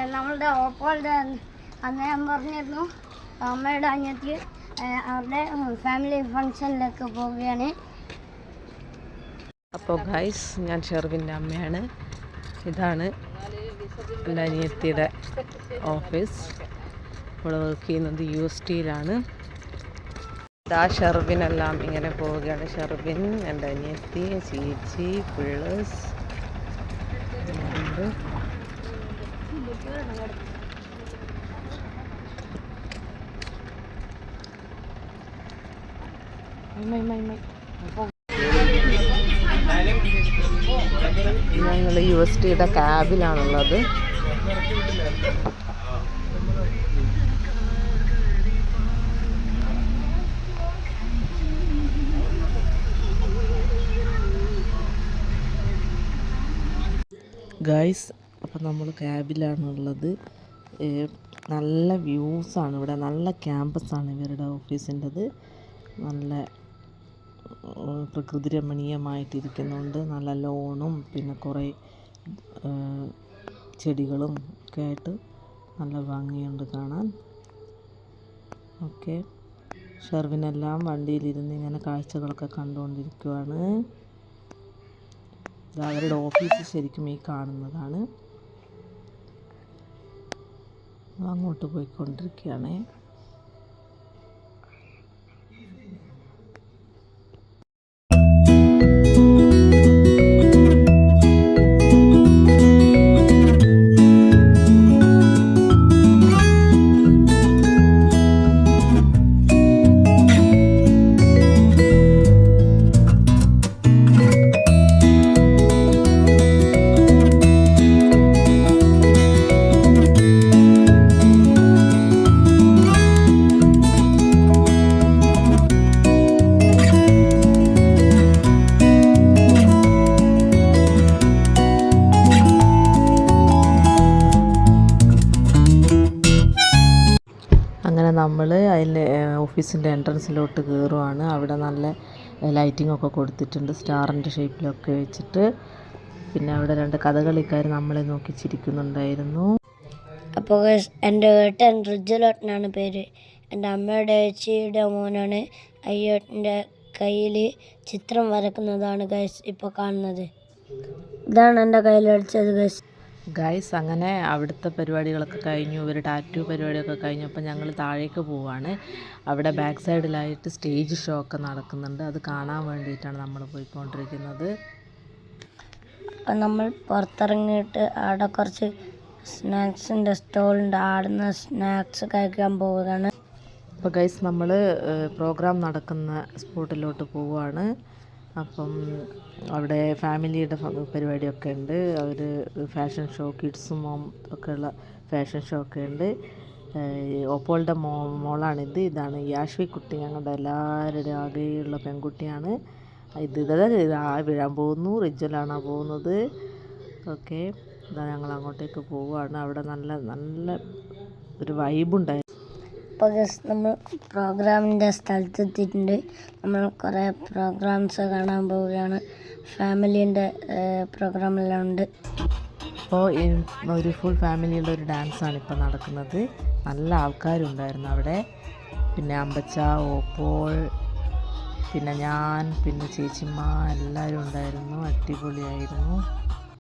നമ്മളുടെ ഓപ്പോളുടെ അന്ന് ഞാൻ പറഞ്ഞിരുന്നു അമ്മയുടെ അനിയത്തി അവരുടെ ഫാമിലി ഫങ്ഷനിലേക്ക് പോവുകയാണ്. അപ്പോൾ ഗൈസ്, ഞാൻ ഷെർവിൻ്റെ അമ്മയാണ്. ഇതാണ് എൻ്റെ അനിയത്തിയുടെ ഓഫീസ്. ഇവിടെ വർക്ക് ചെയ്യുന്നത് USTയിലാണ്. ഇതാ ഷെർവിനെല്ലാം ഇങ്ങനെ പോവുകയാണ്. ഷെർവിൻ, എൻ്റെ അനിയത്തി, ചേച്ചി, പിള്ളേഴ്സ്. ഞങ്ങൾ USTയുടെ ക്യാബിലാണുള്ളത്. ഗൈസ്, അപ്പം നമ്മൾ ക്യാബിലാണുള്ളത്. നല്ല വ്യൂസാണ് ഇവിടെ. നല്ല ക്യാമ്പസാണ് ഇവരുടെ ഓഫീസിൻ്റെത്. നല്ല പ്രകൃതി രമണീയമായിട്ടിരിക്കുന്നുണ്ട്. നല്ല ലോണും പിന്നെ കുറേ ചെടികളും ഒക്കെ ആയിട്ട് നല്ല ഭംഗിയുണ്ട് കാണാൻ. ഓക്കെ, ഷെർവിനെല്ലാം വണ്ടിയിലിരുന്ന് ഇങ്ങനെ കാഴ്ചകളൊക്കെ കണ്ടുകൊണ്ടിരിക്കുകയാണ്. അവരുടെ ഓഫീസ് ശരിക്കും ഈ കാണുന്നതാണ്. അങ്ങോട്ട് പോയിക്കൊണ്ടിരിക്കുകയാണ്. അങ്ങനെ നമ്മൾ അതിൽ ഓഫീസിൻ്റെ എൻട്രൻസിലോട്ട് കയറുവാണ്. അവിടെ നല്ല ലൈറ്റിംഗ് ഒക്കെ കൊടുത്തിട്ടുണ്ട്, സ്റ്റാറിൻ്റെ ഷേപ്പിലൊക്കെ വെച്ചിട്ട്. പിന്നെ അവിടെ 2 കഥകളിക്കാർ നമ്മളെ നോക്കി ചിരിക്കുന്നുണ്ടായിരുന്നു. അപ്പോൾ എൻ്റെ ഏട്ടൻ റിജുലേട്ടനാണ് പേര്. എൻ്റെ അമ്മയുടെ ചേച്ചിയുടെ മോനാണ്. അയ്യേട്ടൻ്റെ കയ്യിൽ ചിത്രം വരക്കുന്നതാണ് ഗൈസ് ഇപ്പോൾ കാണുന്നത്. ഇതാണ് എൻ്റെ കയ്യിൽ വരച്ചത് ഗൈസ്. അങ്ങനെ അവിടുത്തെ പരിപാടികളൊക്കെ കഴിഞ്ഞു. ഒരു ടാറ്റു പരിപാടിയൊക്കെ കഴിഞ്ഞപ്പോൾ ഞങ്ങൾ താഴേക്ക് പോവുകയാണ്. അവിടെ ബാക്ക് സൈഡിലായിട്ട് സ്റ്റേജ് ഷോ ഒക്കെ നടക്കുന്നുണ്ട്. അത് കാണാൻ വേണ്ടിയിട്ടാണ് നമ്മൾ പോയിക്കൊണ്ടിരിക്കുന്നത്. അപ്പം നമ്മൾ പുറത്തിറങ്ങിയിട്ട് അവിടെ കുറച്ച് സ്നാക്സിൻ്റെ സ്റ്റോളുണ്ട്. ആടുന്ന സ്നാക്സ് കഴിക്കാൻ പോവുകയാണ്. അപ്പോൾ ഗൈസ്, നമ്മൾ പ്രോഗ്രാം നടക്കുന്ന സ്പോട്ടിലോട്ട് പോവുകയാണ്. അപ്പം അവിടെ ഫാമിലിയുടെ പരിപാടിയൊക്കെ ഉണ്ട്. അവർ ഫാഷൻ ഷോ, കിഡ്സും ഒക്കെയുള്ള ഫാഷൻ ഷോ ഒക്കെ ഉണ്ട്. ഓപ്പോളുടെ മോളാണിത്. ഇതാണ് യാഷ്വി കുട്ടി, ഞങ്ങളുടെ എല്ലാവരുടെ ആകെയുള്ള പെൺകുട്ടിയാണ്. ഇത് വീഴാൻ പോകുന്നു. റിജ്വലാണ് പോകുന്നത്. ഓക്കെ, ഇതാ ഞങ്ങൾ അങ്ങോട്ടേക്ക് പോവുകയാണ്. അവിടെ നല്ല നല്ല ഒരു വൈബുണ്ടായിരുന്നു. അപ്പോൾ നമ്മൾ പ്രോഗ്രാമിൻ്റെ സ്ഥലത്തെത്തിയിട്ടുണ്ട്. നമ്മൾ കുറേ പ്രോഗ്രാംസ് കാണാൻ പോവുകയാണ്. ഫാമിലീൻ്റെ പ്രോഗ്രാമെല്ലാം ഉണ്ട്. അപ്പോൾ ഒരു ഫുൾ ഫാമിലിയുടെ ഒരു ഡാൻസാണ് ഇപ്പോൾ നടക്കുന്നത്. നല്ല ആൾക്കാരുണ്ടായിരുന്നു അവിടെ. പിന്നെ അമ്പച്ച, ഓപ്പോൾ, പിന്നെ ഞാൻ, പിന്നെ ചേച്ചിമ്മ എല്ലാവരും ഉണ്ടായിരുന്നു. അടിപൊളിയായിരുന്നു.